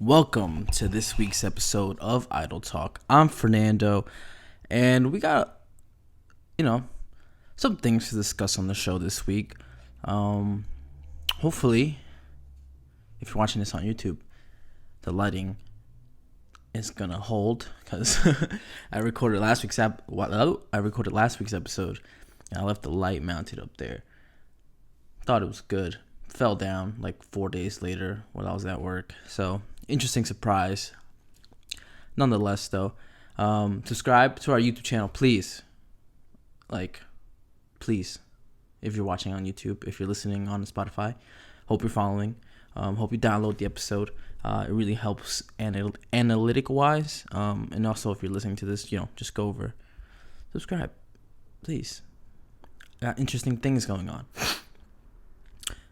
Welcome to this week's episode of IdleTalk. I'm Fernando, and we got, some things to discuss on the show this week. Hopefully, if you're watching this on YouTube, the lighting is gonna hold because I recorded last week's episode, and I left the light mounted up there. Thought it was good. Fell down like 4 days later while I was at work. So interesting surprise. Nonetheless, though, subscribe to our YouTube channel, please. Please, if you're watching on YouTube, if you're listening on Spotify, hope you're following. Hope you download the episode. It really helps analytic wise. And also, if you're listening to this, just go over, subscribe, please. Got interesting things going on.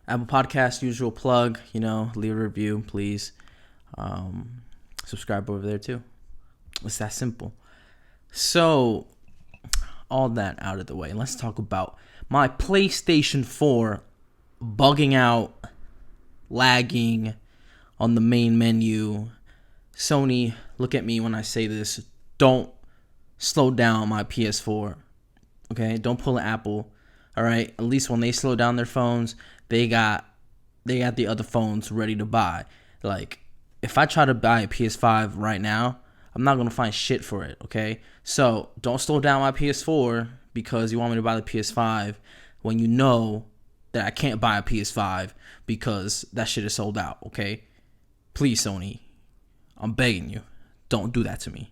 Apple Podcast, usual plug, leave a review, please. Subscribe over there too. It's that simple. So, all that out of the way, let's talk about my PlayStation 4 bugging out, lagging on the main menu. Sony, look at me when I say this. Don't slow down my PS4. Okay? Don't pull an Apple. All right? At least when they slow down their phones, they got the other phones ready to buy. Like, if I try to buy a PS5 right now, I'm not going to find shit for it, okay? So, don't slow down my PS4 because you want me to buy the PS5 when you know that I can't buy a PS5 because that shit is sold out, okay? Please, Sony, I'm begging you, don't do that to me.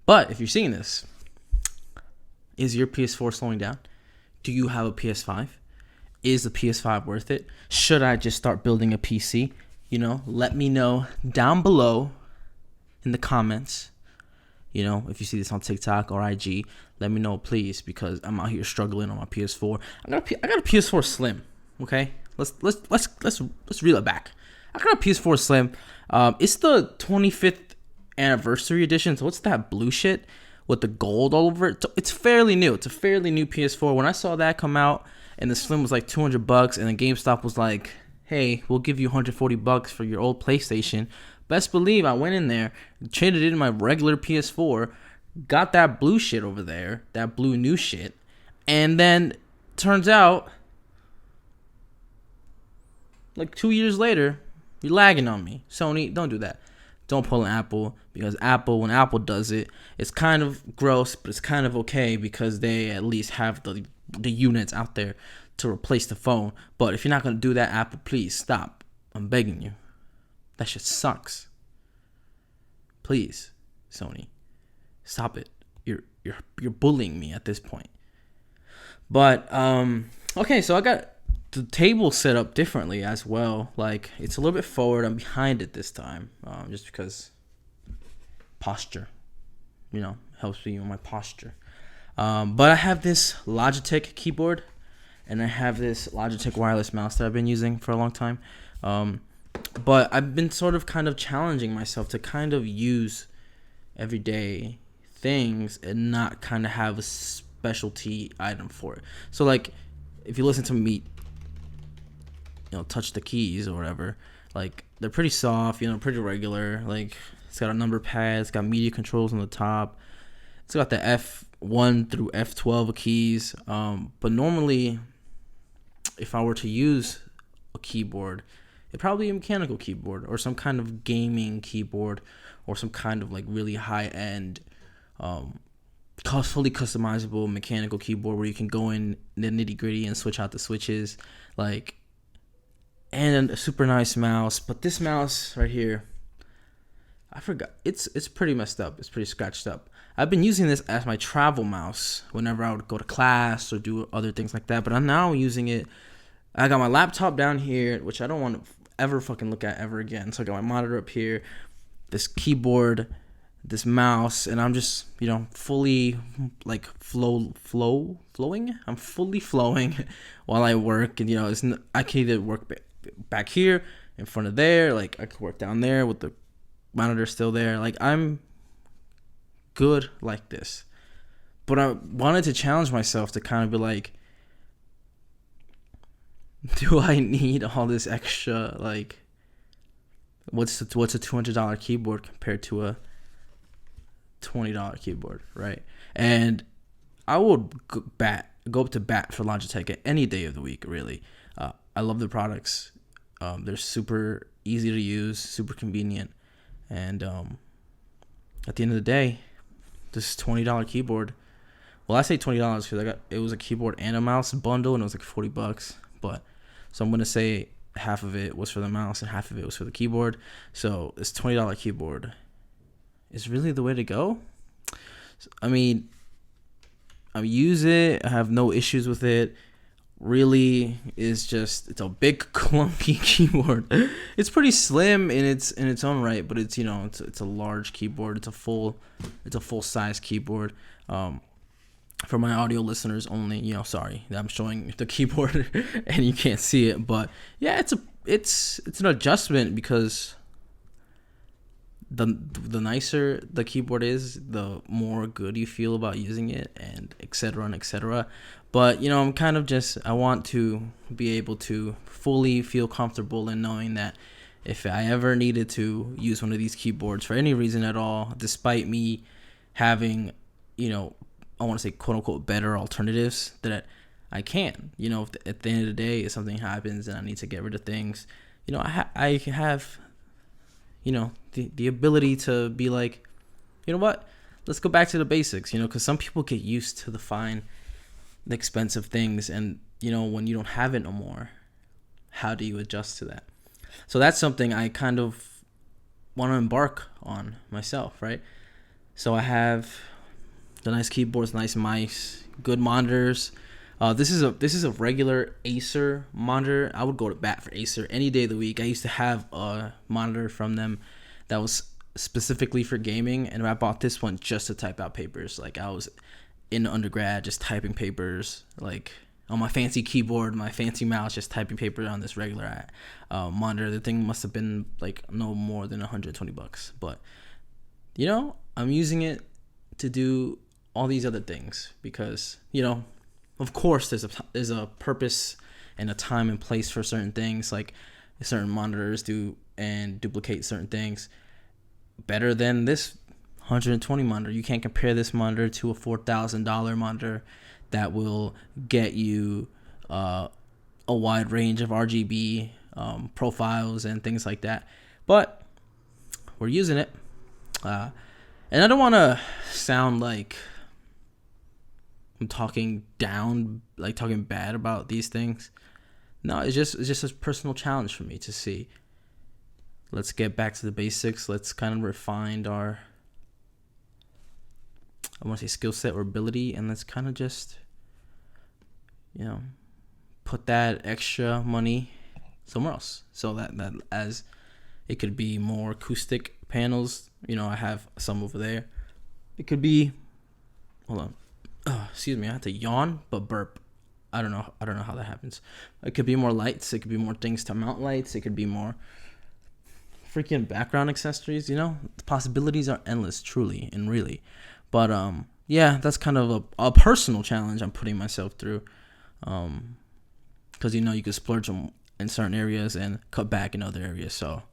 But if you're seeing this, is your PS4 slowing down? Do you have a PS5? Is the PS5 worth it? Should I just start building a PC? Let me know down below in the comments. If you see this on TikTok or IG, let me know, please, because I'm out here struggling on my PS4. I got a PS4 Slim. Okay, let's reel it back. I got a PS4 Slim. It's the 25th anniversary edition. So it's that blue shit with the gold all over it. So it's fairly new. It's a fairly new PS4. When I saw that come out, and the Slim was like $200, and then GameStop was like, hey, we'll give you $140 for your old PlayStation. Best believe I went in there, traded in my regular PS4, got that blue shit over there, that blue new shit, and then turns out, like 2 years later, you're lagging on me. Sony, don't do that. Don't pull an Apple, because when Apple does it, it's kind of gross, but it's kind of okay because they at least have the units out there to replace the phone. But if you're not going to do that, Apple, please stop. I'm begging you. That shit sucks. Please, Sony, stop it. You're bullying me at this point. But okay, so I got the table set up differently as well. Like, it's a little bit forward. I'm behind it this time, just because posture, helps me with my posture. But I have this Logitech keyboard, and I have this Logitech wireless mouse that I've been using for a long time. But I've been sort of kind of challenging myself to kind of use everyday things and not kind of have a specialty item for it. So, like, if you listen to me, touch the keys or whatever, like, they're pretty soft, pretty regular. Like, it's got a number pad, it's got media controls on the top. It's got the F1 through F12 keys. But normally, if I were to use a keyboard, it'd probably be a mechanical keyboard or some kind of gaming keyboard or some kind of like really high-end, fully customizable mechanical keyboard where you can go in the nitty-gritty and switch out the switches, and a super nice mouse. But this mouse right here, I forgot. It's pretty messed up. It's pretty scratched up. I've been using this as my travel mouse whenever I would go to class or do other things like that. But I'm now using it. I got my laptop down here, which I don't want to ever fucking look at ever again. So I got my monitor up here, this keyboard, this mouse, and I'm just, fully like flowing. I'm fully flowing while I work, and I can either work back here in front of there, like I could work down there with the monitor still there. Like, I'm good like this. But I wanted to challenge myself to kind of be like, do I need all this extra, like, What's a $200 keyboard compared to a $20 keyboard, right? And I would go up to bat for Logitech any day of the week, really. I love the products. They're super easy to use, super convenient, and at the end of the day, this $20 keyboard. Well, I say $20 because it was a keyboard and a mouse bundle, and it was like $40. But so I'm gonna say half of it was for the mouse and half of it was for the keyboard. So this $20 keyboard is really the way to go. I mean, I use it. I have no issues with it. Really, it's a big clunky keyboard. It's pretty slim in its own right, but it's it's a large keyboard. It's a full size keyboard. For my audio listeners only, sorry, I'm showing the keyboard and you can't see it, but yeah, it's an adjustment because the nicer the keyboard is, the more good you feel about using it, and etc. and etc. But I'm kind of I want to be able to fully feel comfortable in knowing that if I ever needed to use one of these keyboards for any reason at all, despite me having, I want to say quote unquote better alternatives, that I can. If at the end of the day, if something happens and I need to get rid of things, I have, the ability to be like, you know what, let's go back to the basics. Because some people get used to the expensive things, and when you don't have it no more, how do you adjust to that? So that's something I kind of want to embark on myself, right? So I have the nice keyboards, nice mice, good monitors. This is a regular Acer monitor. I would go to bat for Acer any day of the week. I used to have a monitor from them that was specifically for gaming, and I bought this one just to type out papers. Like, I was in undergrad just typing papers, like on my fancy keyboard, my fancy mouse, just typing papers on this regular monitor. The thing must have been like no more than $120, but I'm using it to do all these other things because of course there's a purpose and a time and place for certain things. Like, certain monitors do and duplicate certain things better than this 120 monitor. You can't compare this monitor to a $4,000 monitor that will get you a wide range of RGB profiles and things like that. But we're using it, and I don't want to sound like I'm talking down, like talking bad about these things. No, it's just a personal challenge for me to see. Let's get back to the basics. Let's kind of refine our, I want to say, skill set or ability, and let's kind of just, put that extra money somewhere else. So that as it could be more acoustic panels. I have some over there. It could be, hold on. Excuse me, I had to yawn but burp. I don't know how that happens. It could be more lights. It could be more things to mount lights. It could be more freaking background accessories. The possibilities are endless, truly and really. But yeah, that's kind of a personal challenge I'm putting myself through. Because you can splurge in certain areas and cut back in other areas. So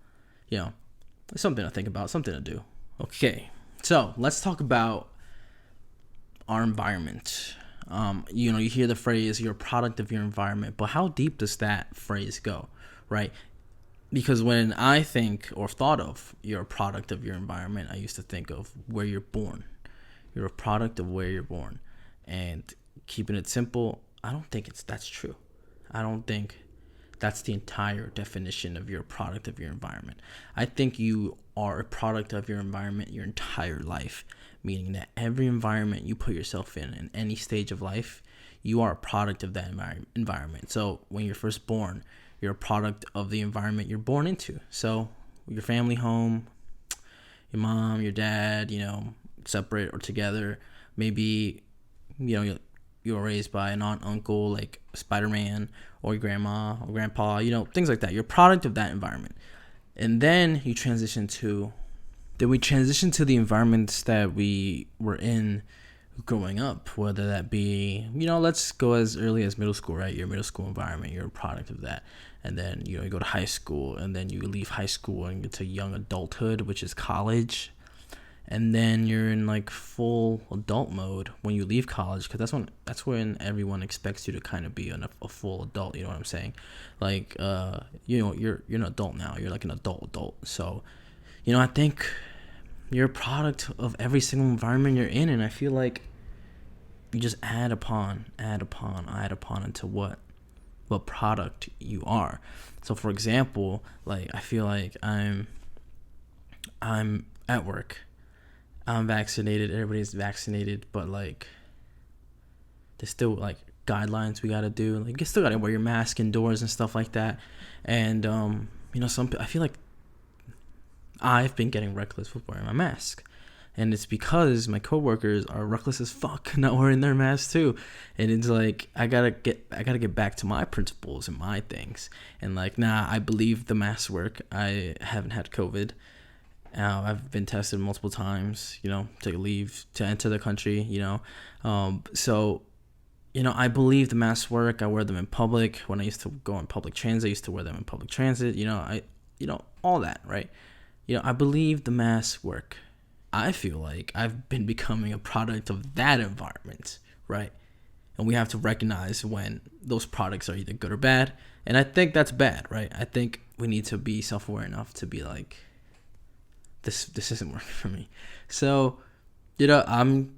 it's something to think about, something to do. Okay, so let's talk about our environment. You hear the phrase, you're a product of your environment, but how deep does that phrase go, right? Because when I think or thought of you're a product of your environment, I used to think of where you're born. You're a product of where you're born. And keeping it simple, I don't think that's true. I don't think that's the entire definition of you're a product of your environment. I think you are a product of your environment your entire life. Meaning that every environment you put yourself in any stage of life, you are a product of that environment. So when you're first born, you're a product of the environment you're born into. So your family home, your mom, your dad, separate or together. Maybe, you were raised by an aunt, uncle, like Spider-Man, or your grandma or grandpa, things like that. You're a product of that environment. And then we transition to the environments that we were in growing up, whether that be, let's go as early as middle school, right? Your middle school environment, you're a product of that. and then you go to high school, and then you leave high school and get to young adulthood, which is college, and then you're in like full adult mode when you leave college, because that's when everyone expects you to kind of be a full adult. You know what I'm saying? Like you're an adult now. You're like an adult. So I think you're a product of every single environment you're in, and I feel like you just add upon into what product you are. So for example, like I feel like I'm at work, I'm vaccinated, everybody's vaccinated, but like there's still like guidelines we gotta do. Like you still gotta wear your mask indoors and stuff like that. And I feel like I've been getting reckless with wearing my mask, and it's because my coworkers are reckless as fuck not wearing their masks too. And it's like I gotta get back to my principles and my things, and like I believe the masks work. I haven't had COVID. I've been tested multiple times, to leave, to enter the country, so I believe the masks work. I wear them in public. When I used to go on public transit, I used to wear them in public transit. All that, right? I believe the masks work. I feel like I've been becoming a product of that environment, right? And we have to recognize when those products are either good or bad. And I think that's bad, right? I think we need to be self-aware enough to be like, this isn't working for me. So, I'm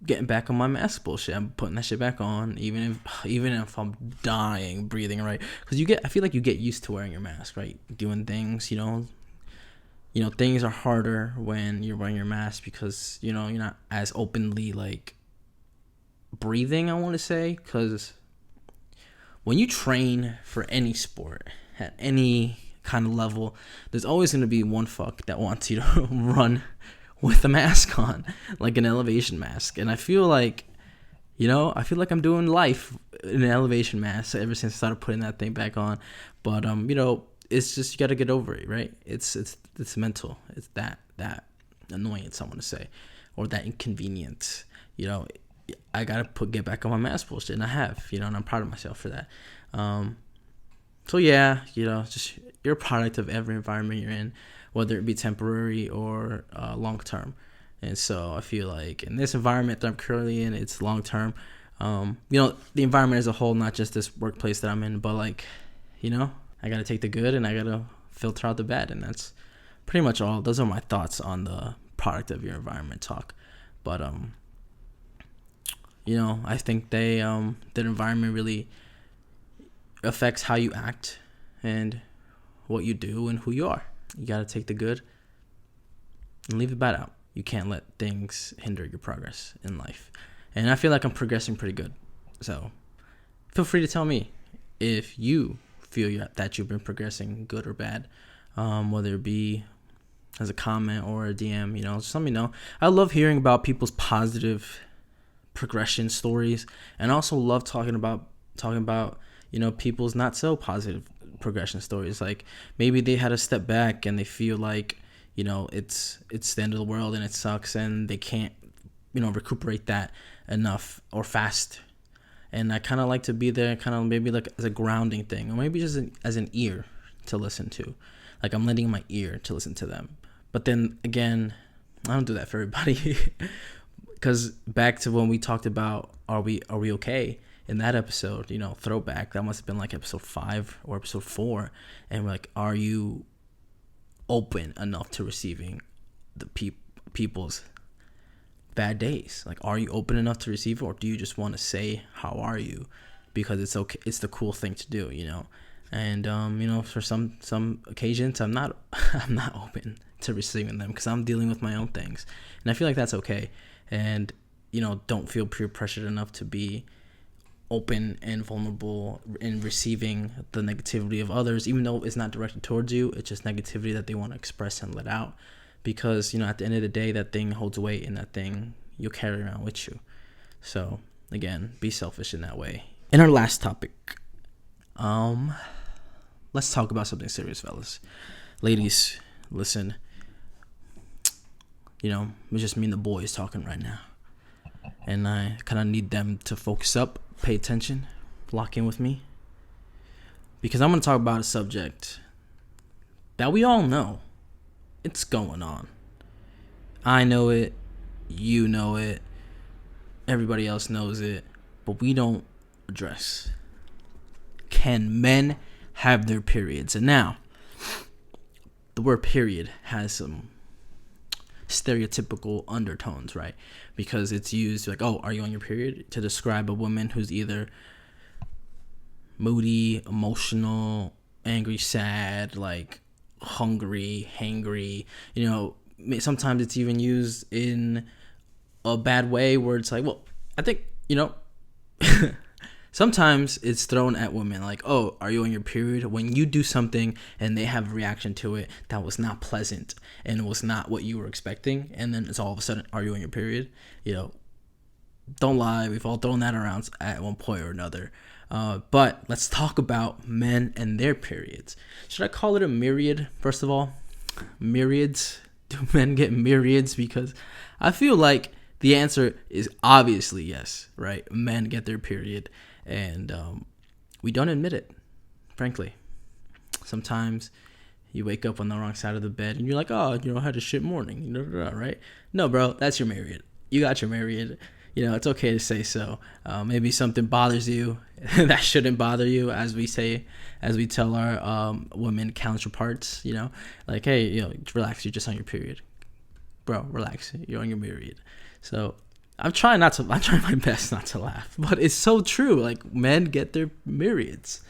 getting back on my mask bullshit. I'm putting that shit back on, even if I'm dying, breathing, right? Because I feel like you get used to wearing your mask, right? Doing things, things are harder when you're wearing your mask because, you're not as openly, like, breathing, I want to say. Because when you train for any sport, at any kind of level, there's always going to be one fuck that wants you to run with a mask on, like an elevation mask. And I feel like I'm doing life in an elevation mask ever since I started putting that thing back on. But it's just, you got to get over it, right? It's mental. It's that annoyance, I want to say, or that inconvenience. I gotta get back on my mask bullshit, and I have, and I'm proud of myself for that. So yeah, just you're a product of every environment you're in, whether it be temporary or long term. And so I feel like in this environment that I'm currently in, it's long term. The environment as a whole, not just this workplace that I'm in, but like, I gotta take the good and I gotta filter out the bad, and that's pretty much all. Those are my thoughts on the product of your environment talk. But I think that environment really affects how you act and what you do and who you are. You got to take the good and leave the bad out. You can't let things hinder your progress in life. And I feel like I'm progressing pretty good. So feel free to tell me if you feel that you've been progressing good or bad, whether it be as a comment or a DM, just let me know. I love hearing about people's positive progression stories, and also love talking about people's not so positive progression stories. Like maybe they had a step back and they feel like it's the end of the world and it sucks, and they can't recuperate that enough or fast. And I kind of like to be there, kind of maybe like as a grounding thing, or maybe just as an ear to listen to. Like I'm lending my ear to listen to them. But then again, I don't do that for everybody. Because back to when we talked about are we okay in that episode, throwback, that must have been like episode 5 or episode 4, and we're like, are you open enough to receiving the people's bad days? Like, are you open enough to receive it, or do you just want to say how are you because it's okay, it's the cool thing to do, And for some occasions I'm not open to receiving them because I'm dealing with my own things, and I feel like that's okay. And don't feel peer pressured enough to be open and vulnerable in receiving the negativity of others, even though it's not directed towards you. It's just negativity that they want to express and let out, because at the end of the day, that thing holds weight, and that thing you'll carry around with you. So again, be selfish in that way. In our last topic, let's talk about something serious, fellas. Ladies, listen. It's just me and the boys talking right now, and I kind of need them to focus up, pay attention, lock in with me. because I'm going to talk about a subject that we all know. It's going on. I know it. You know it. Everybody else knows it. But we don't address. Can men have their periods? And now, the word period has some stereotypical undertones, right? Because it's used like, oh, are you on your period? To describe a woman who's either moody, emotional, angry, sad, like hungry, hangry. You know, sometimes it's even used in a bad way where it's like, well, I think, you know, sometimes it's thrown at women like, oh, are you on your period? When you do something and they have a reaction to it that was not pleasant and it was not what you were expecting, and then it's all of a sudden, are you on your period? You know, don't lie. We've all thrown that around at one point or another. But let's talk about men and their periods. Should I call it a myriad, first of all? Myriads? Do men get myriads? Because I feel like the answer is obviously yes, right? Men get their period, and we don't admit it, frankly. Sometimes you wake up on the wrong side of the bed, and you're like, oh, you know, I had a shit morning, right? No, bro, that's your myriad. You got your myriad. You know, it's okay to say so. Maybe something bothers you that shouldn't bother you, as we tell our women counterparts, you know, like, hey, you know, relax, you're just on your period. Bro, relax, you're on your period. So I'm trying my best not to laugh, but it's so true. Like, men get their myriads.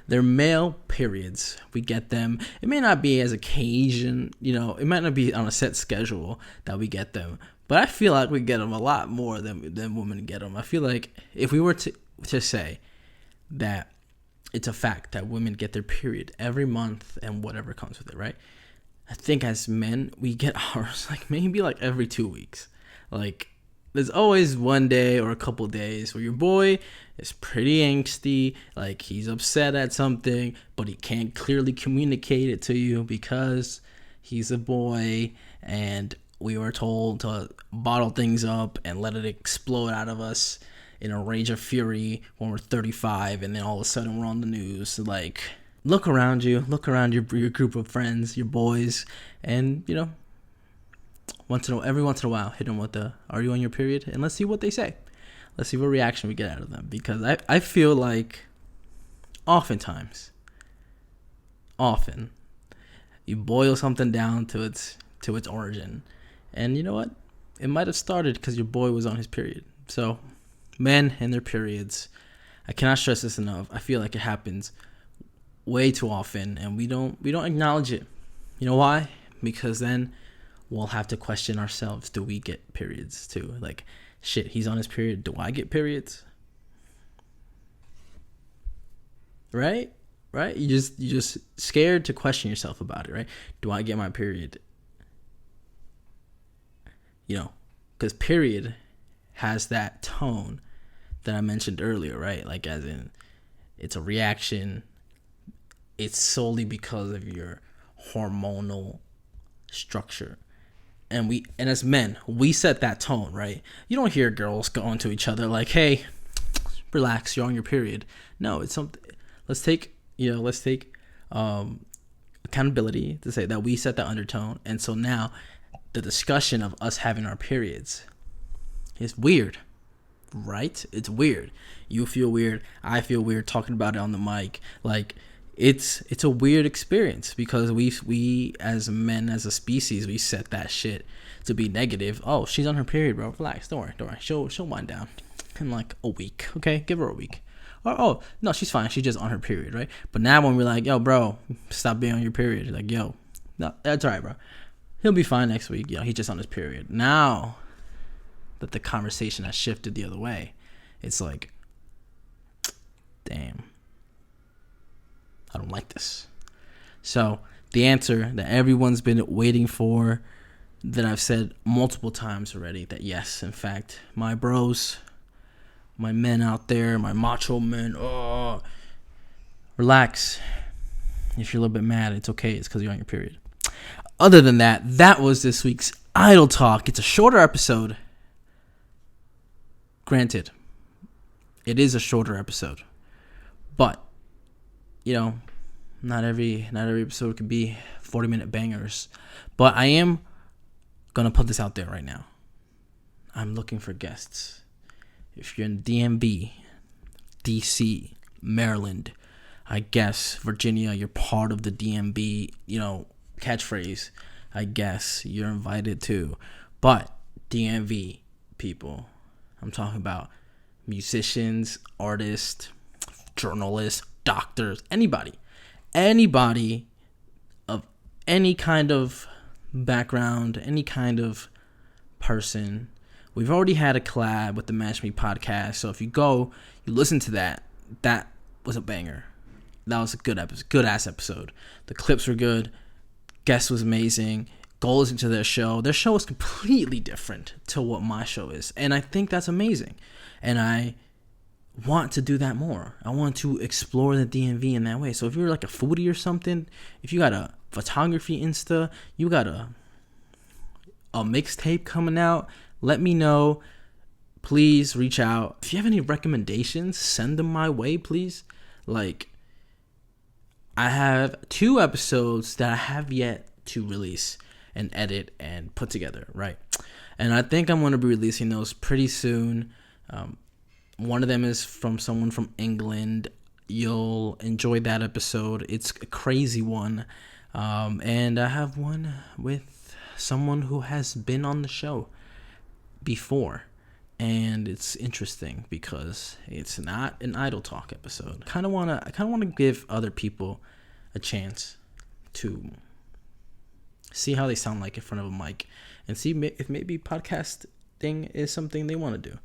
They're male periods. We get them. It may not be as occasion, you know, it might not be on a set schedule that we get them, but I feel like we get them a lot more than women get them. I feel like if we were to say that it's a fact that women get their period every month and whatever comes with it, right? I think as men, we get ours like maybe like every 2 weeks. Like, there's always one day or a couple days where your boy is pretty angsty, like he's upset at something, but he can't clearly communicate it to you because he's a boy, and we were told to bottle things up and let it explode out of us in a rage of fury when we're 35, and then all of a sudden we're on the news. Like, look around you, your group of friends, your boys, and, you know, every once in a while, hit them with the, are you on your period? And let's see what they say. Let's see what reaction we get out of them. Because I feel like often, you boil something down to its origin. And you know what? It might have started because your boy was on his period. So, men and their periods. I cannot stress this enough. I feel like it happens way too often, and we don't acknowledge it. You know why? Because then we'll have to question ourselves. Do we get periods too? Like, shit, he's on his period. Do I get periods? Right? You just scared to question yourself about it, right? Do I get my period? You know, because period has that tone that I mentioned earlier, right? Like, as in, it's a reaction. It's solely because of your hormonal structure. And as men, we set that tone, right? You don't hear girls going to each other like, hey, relax, you're on your period. No, it's something. Let's take accountability to say that we set that undertone. And so now the discussion of us having our periods is weird, right? It's weird. You feel weird. I feel weird talking about it on the mic. Like, it's a weird experience because we as men, as a species, we set that shit to be negative. Oh, she's on her period, bro. Relax. Don't worry. She'll wind down in like a week. Okay, give her a week. Or, oh no, she's fine. She's just on her period, right? But now when we're like, yo, bro, stop being on your period. Like, yo, no, that's all right, bro. He'll be fine next week. Yo, he's just on his period. Now that the conversation has shifted the other way, it's like, damn, I don't like this. So the answer that everyone's been waiting for, that I've said multiple times already, that yes, in fact, my bros, my men out there, my macho men, relax. If you're a little bit mad, it's okay. It's because you're on your period. Other than that, that was this week's Idle Talk. It's a shorter episode. Granted, it is a shorter episode, but not every episode could be 40-minute bangers. But I am gonna put this out there right now. I'm looking for guests. If you're in DMV, DC, Maryland, I guess Virginia, you're part of the DMV, catchphrase. I guess you're invited too. But DMV people, I'm talking about musicians, artists, journalists, doctors, anybody of any kind of background, any kind of person. We've already had a collab with the Match Me podcast, so if you listen to that was a banger. That was a good ass episode. The clips were good, guest was amazing. Go listen to their show. Their show is completely different to what my show is, and I think that's amazing. And I want to do that more. I want to explore the DMV in that way. So if you're like a foodie or something, if you got a photography Insta, you got a mixtape coming out, let me know. Please reach out. If you have any recommendations, send them my way, please. Like, I have 2 episodes that I have yet to release and edit and put together, right? And I think I'm going to be releasing those pretty soon. One of them is from someone from England. You'll enjoy that episode. It's a crazy one. And I have one with someone who has been on the show before. And it's interesting because it's not an IdleTalk episode. I kind of want to give other people a chance to see how they sound like in front of a mic and see if maybe podcasting is something they want to do.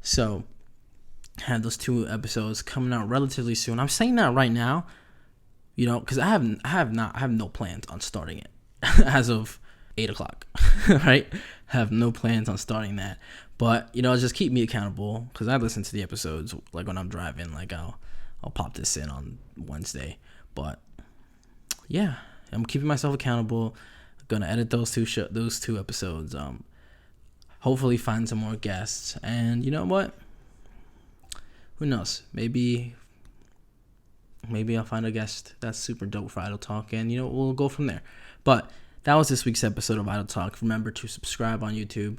So, have those 2 episodes coming out relatively soon. I'm saying that right now, because I have no plans on starting it as of 8:00, right? I have no plans on starting that, but just keep me accountable because I listen to the episodes like when I'm driving. Like I'll pop this in on Wednesday, but yeah, I'm keeping myself accountable. I'm gonna edit those two episodes. Hopefully find some more guests, and you know what? Who knows? Maybe I'll find a guest that's super dope for IdleTalk, and we'll go from there. But that was this week's episode of IdleTalk. Remember to subscribe on YouTube.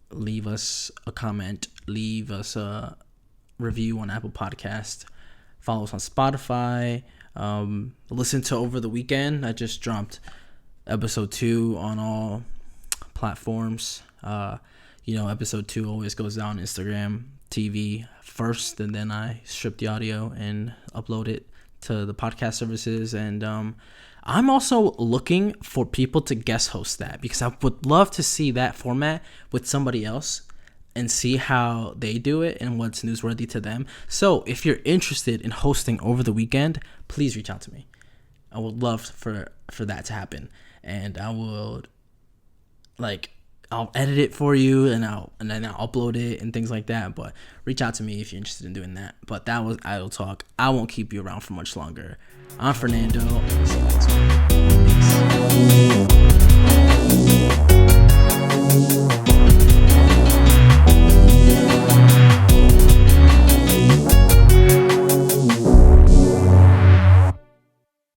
Leave us a comment. Leave us a review on Apple Podcast. Follow us on Spotify. Listen to Over the Weekend. I just dropped episode 2 on all platforms. Episode 2 always goes down Instagram TV first, and then I strip the audio and upload it to the podcast services. And I'm also looking for people to guest host that because I would love to see that format with somebody else and see how they do it and what's newsworthy to them. So if you're interested in hosting Over the Weekend, please reach out to me. I would love for that to happen, and I would I'll edit it for you, and then I'll upload it and things like that. But reach out to me if you're interested in doing that. But that was IdleTalk. I won't keep you around for much longer. I'm Fernando. See you next one. Peace.